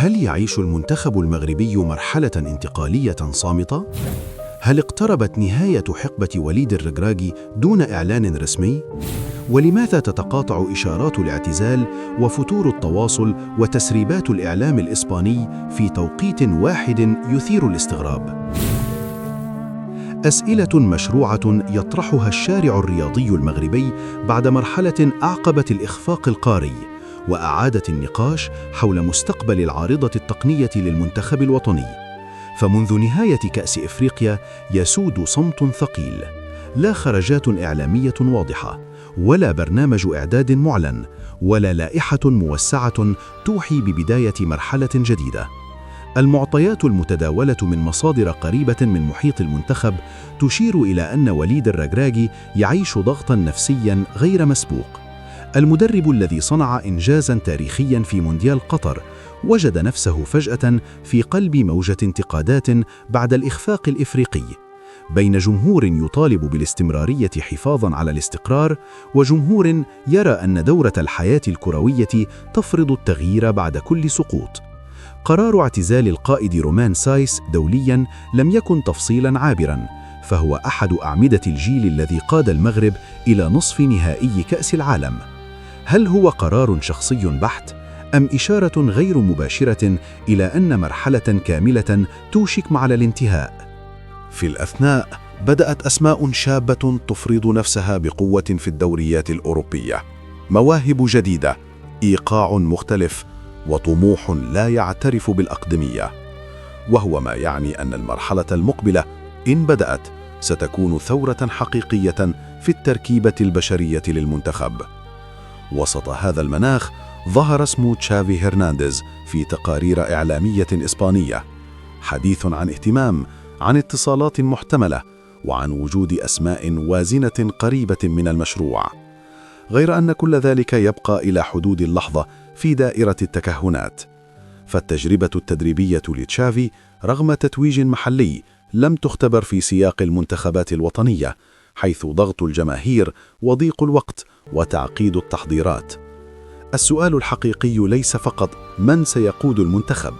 هل يعيش المنتخب المغربي مرحلة انتقالية صامتة؟ هل اقتربت نهاية حقبة وليد الركراكي دون إعلان رسمي؟ ولماذا تتقاطع إشارات الاعتزال وفتور التواصل وتسريبات الإعلام الإسباني في توقيت واحد يثير الاستغراب؟ أسئلة مشروعة يطرحها الشارع الرياضي المغربي بعد مرحلة أعقبت الإخفاق القاري وأعادت النقاش حول مستقبل العارضة التقنية للمنتخب الوطني. فمنذ نهاية كأس إفريقيا يسود صمت ثقيل، لا خرجات إعلامية واضحة، ولا برنامج إعداد معلن، ولا لائحة موسعة توحي ببداية مرحلة جديدة. المعطيات المتداولة من مصادر قريبة من محيط المنتخب تشير إلى أن وليد الركراكي يعيش ضغطاً نفسياً غير مسبوق. المدرب الذي صنع إنجازاً تاريخياً في مونديال قطر وجد نفسه فجأة في قلب موجة انتقادات بعد الإخفاق الإفريقي، بين جمهور يطالب بالاستمرارية حفاظاً على الاستقرار، وجمهور يرى أن دورة الحياة الكروية تفرض التغيير بعد كل سقوط. قرار اعتزال القائد رومان سايس دولياً لم يكن تفصيلاً عابراً، فهو أحد أعمدة الجيل الذي قاد المغرب إلى نصف نهائي كأس العالم. هل هو قرار شخصي بحت، أم إشارة غير مباشرة إلى أن مرحلة كاملة توشك على الانتهاء؟ في الأثناء بدأت أسماء شابة تفرض نفسها بقوة في الدوريات الأوروبية، مواهب جديدة، إيقاع مختلف، وطموح لا يعترف بالأقدمية، وهو ما يعني أن المرحلة المقبلة إن بدأت ستكون ثورة حقيقية في التركيبة البشرية للمنتخب. وسط هذا المناخ ظهر اسم تشافي هرنانديز في تقارير إعلامية إسبانية، حديث عن اهتمام، عن اتصالات محتملة، وعن وجود أسماء وازنة قريبة من المشروع. غير أن كل ذلك يبقى إلى حدود اللحظة في دائرة التكهنات، فالتجربة التدريبية لتشافي رغم تتويج محلي لم تختبر في سياق المنتخبات الوطنية، حيث ضغط الجماهير وضيق الوقت وتعقيد التحضيرات. السؤال الحقيقي ليس فقط من سيقود المنتخب،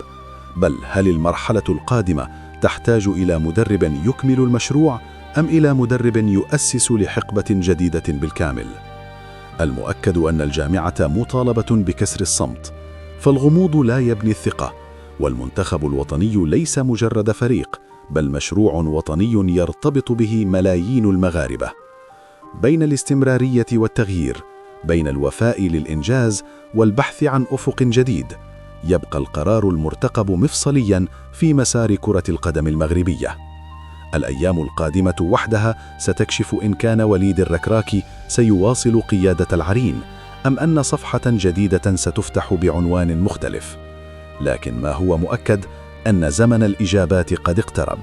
بل هل المرحلة القادمة تحتاج إلى مدرب يكمل المشروع أم إلى مدرب يؤسس لحقبة جديدة بالكامل؟ المؤكد أن الجامعة مطالبة بكسر الصمت، فالغموض لا يبني الثقة، والمنتخب الوطني ليس مجرد فريق، بل مشروع وطني يرتبط به ملايين المغاربة. بين الاستمرارية والتغيير، بين الوفاء للإنجاز والبحث عن أفق جديد، يبقى القرار المرتقب مفصلياً في مسار كرة القدم المغربية. الأيام القادمة وحدها ستكشف إن كان وليد الركراكي سيواصل قيادة العرين، أم أن صفحة جديدة ستفتح بعنوان مختلف. لكن ما هو مؤكد أن زمن الإجابات قد اقترب.